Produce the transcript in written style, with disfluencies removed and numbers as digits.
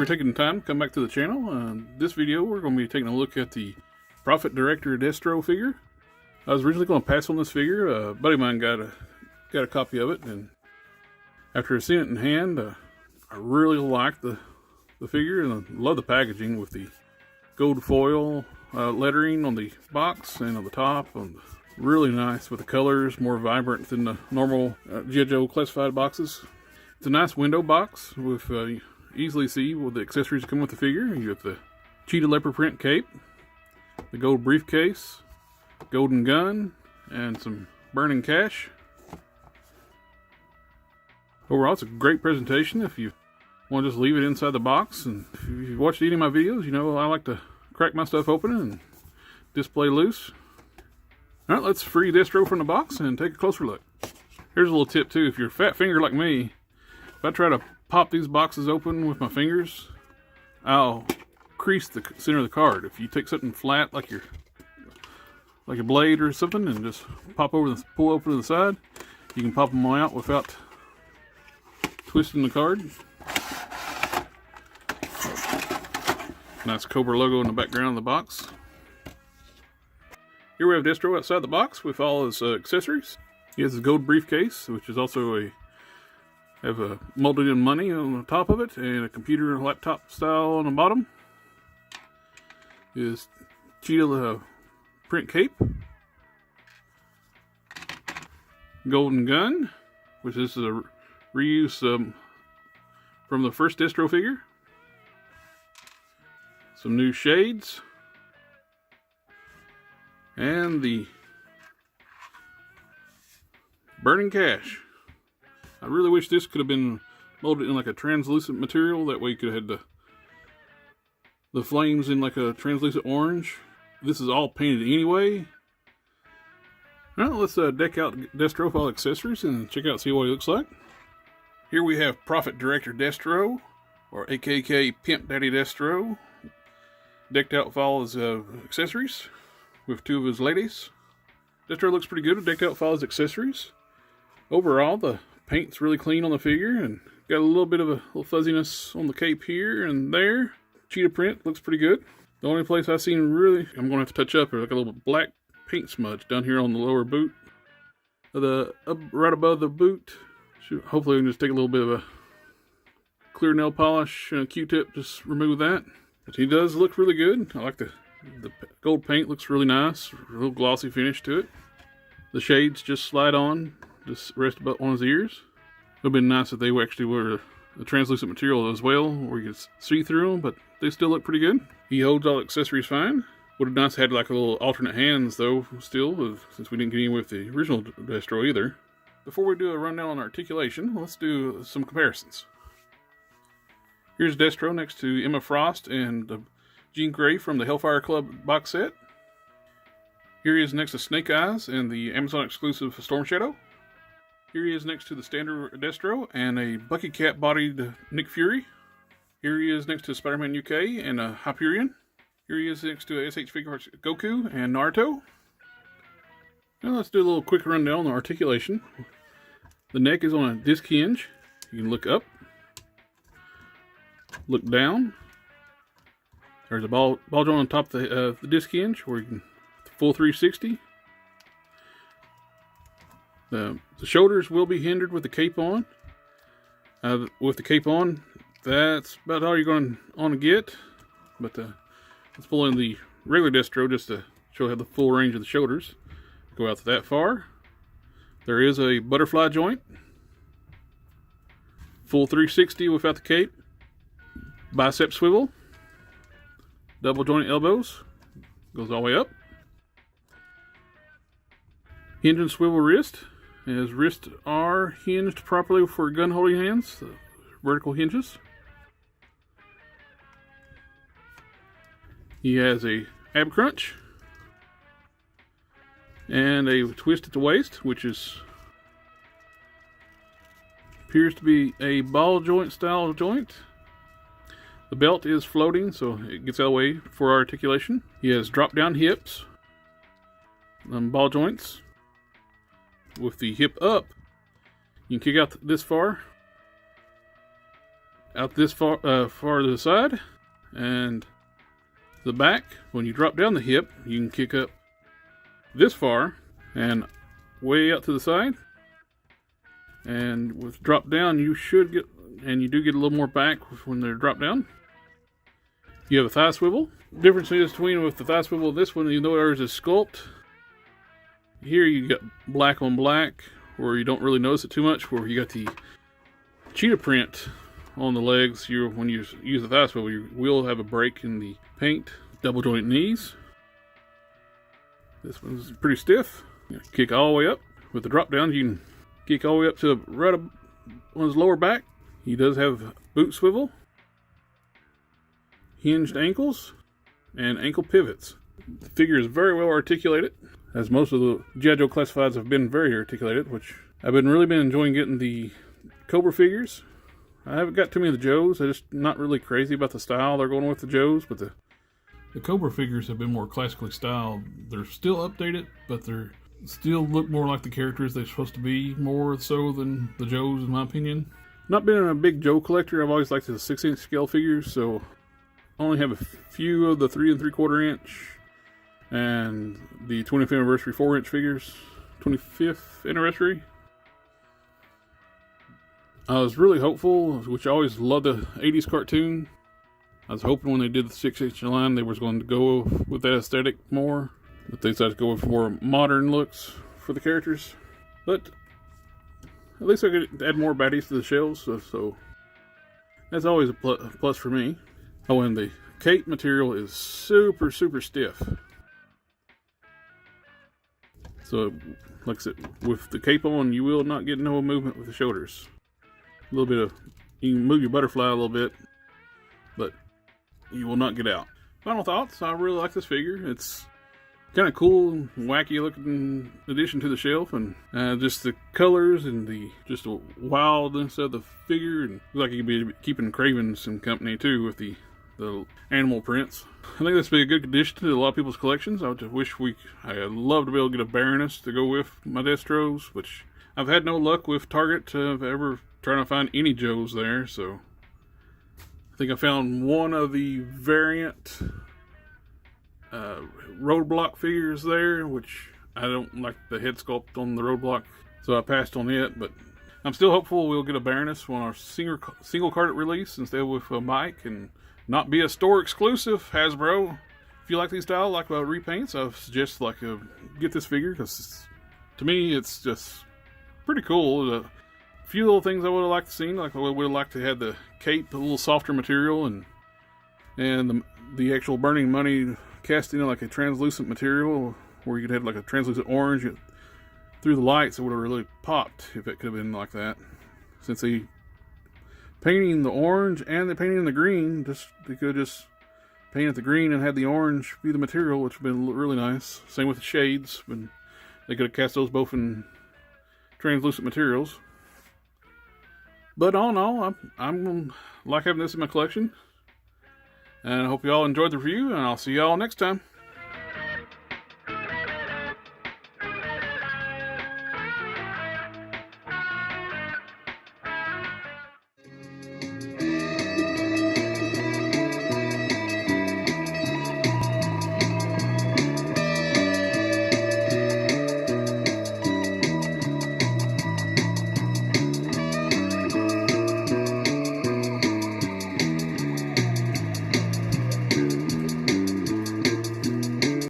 for taking the time to come back to the channel. This video we're going to be taking a look at the Prophet Director Destro figure. I was originally going to pass on this figure. A buddy of mine got a copy of it, and after seeing it in hand, I really liked the figure, and I love the packaging with the gold foil lettering on the box and on the top. Really nice with the colors, more vibrant than the normal G.I. Joe classified boxes. It's a nice window box with easily see with the accessories that come with the figure. You have the cheetah leopard print cape, the gold briefcase, golden gun, and some burning cash. Overall, it's a great presentation if you want to just leave it inside the box. And if you've watched any of my videos, you know I like to crack my stuff open and display loose. Alright, let's free Destro from the box and take a closer look. Here's a little tip too. If you're a fat finger like me, if I try to pop these boxes open with my fingers, I'll crease the center of the card. If you take something flat like a blade or something and just pull open to the side, you can pop them out without twisting the card. Nice Cobra logo in the background of the box. Here we have Destro outside the box with all his accessories. He has his gold briefcase, which is also have a molded in money on the top of it, and a computer laptop style on the bottom. His cheetah print cape, golden gun, which is a reuse from the first Destro figure. Some new shades, and the burning cash. I really wish this could have been molded in like a translucent material. That way you could have had the flames in like a translucent orange. This is all painted anyway. Well, let's deck out Destro with all accessories and check out, see what he looks like. Here we have Prophet Director Destro, or aka Pimp Daddy Destro, decked out with all his accessories, with two of his ladies. Destro looks pretty good, decked out with all his accessories. Overall, the paint's really clean on the figure, and got a little bit of a little fuzziness on the cape here and there. Cheetah print looks pretty good. The only place I've seen really, I'm going to have to touch up, is like a little black paint smudge down here on the lower boot. Right above the boot. Hopefully we can just take a little bit of a clear nail polish and a Q-tip, just remove that. But he does look really good. I like the gold paint, looks really nice. Real glossy finish to it. The shades just slide on, just rest about on his ears. It would have been nice if they actually were a translucent material as well, where you could see through them, but they still look pretty good. He holds all accessories fine. Would have nice had like a little alternate hands though, still, since we didn't get any with the original Destro either. Before we do a rundown on articulation, let's do some comparisons. Here's Destro next to Emma Frost and Jean Grey from the Hellfire Club box set. Here he is next to Snake Eyes and the Amazon exclusive Storm Shadow. Here he is next to the standard Destro and a Bucky Cat bodied Nick Fury. Here he is next to Spider-Man UK and a Hyperion. Here he is next to SH Figuarts Goku and Naruto. Now let's do a little quick rundown on the articulation. The neck is on a disc hinge. You can look up, look down. There's a ball joint on top of the disc hinge where you can full 360. The shoulders will be hindered with the cape on. With the cape on, that's about all you're going to get. But let's pull in the regular Destro just to show how the full range of the shoulders go out to that far. There is a butterfly joint, full 360 without the cape, bicep swivel, double joint elbows, goes all the way up, hinge and swivel wrist. His wrists are hinged properly for gun holding hands, vertical hinges. He has a ab crunch and a twist at the waist, which appears to be a ball joint style joint. The belt is floating, so it gets out of the way for articulation. He has drop down hips, ball joints. With the hip up, you can kick out this far out this far to the side, and the back. When you drop down the hip, you can kick up this far and way out to the side. And with drop down, you should get, and you do get a little more back when they're dropped down. You have a thigh swivel. Difference is between with the thigh swivel, this one, you know, there's a sculpt. Here you got black on black, where you don't really notice it too much. Where you got the cheetah print on the legs, when you use the thigh swivel, you will have a break in the paint. Double joint knees. This one's pretty stiff. You kick all the way up. With the drop down, you can kick all the way up to right on his lower back. He does have boot swivel, hinged ankles, and ankle pivots. The figure is very well articulated, as most of the G.I. Joe classifieds have been very articulated, which I've really been enjoying getting the Cobra figures. I haven't got too many of the Joes. I'm just not really crazy about the style they're going with the Joes, but the Cobra figures have been more classically styled. They're still updated, but they're still look more like the characters they're supposed to be, more so than the Joes, in my opinion. Not being a big Joe collector, I've always liked the 6-inch scale figures, so I only have a few of the 3 3/4 inch and the 25th anniversary 4-inch figures. 25th anniversary. I was really hopeful, which I always loved the 80s cartoon. I was hoping when they did the 6-inch line, they was going to go with that aesthetic more. But they decided to go with more modern looks for the characters. But at least I could add more baddies to the shelves, so that's always a plus for me. Oh, and the cape material is super, super stiff. So, like I said, with the cape on, you will not get no movement with the shoulders. A little bit of, you can move your butterfly a little bit, but you will not get out. Final thoughts, I really like this figure. It's kind of cool, wacky looking addition to the shelf, and just the colors and just the wildness of the figure, and looks like you could be keeping Craven some company too with the animal prints. I think this would be a good addition to a lot of people's collections. I'd love to be able to get a Baroness to go with my Destros, which I've had no luck with Target of ever trying to find any Joes there, so I think I found one of the variant roadblock figures there, which I don't like the head sculpt on the roadblock, so I passed on it. But I'm still hopeful we'll get a Baroness on our single card release instead with a Mike, and not be a store exclusive. Hasbro, if you like these style, like repaints, I suggest get this figure, because to me it's just pretty cool. A few little things I would have liked to see, like I would have liked to have the cape a little softer material, and the actual Burning Money casting in like a translucent material, where you could have like a translucent orange through the lights. It would have really popped if it could have been like that. Since they painting the orange and they painting the green, they could have just painted the green and had the orange be the material, which would have been really nice. Same with the shades, but they could have cast those both in translucent materials. But all in all, I'm like having this in my collection. And I hope you all enjoyed the review, and I'll see you all next time.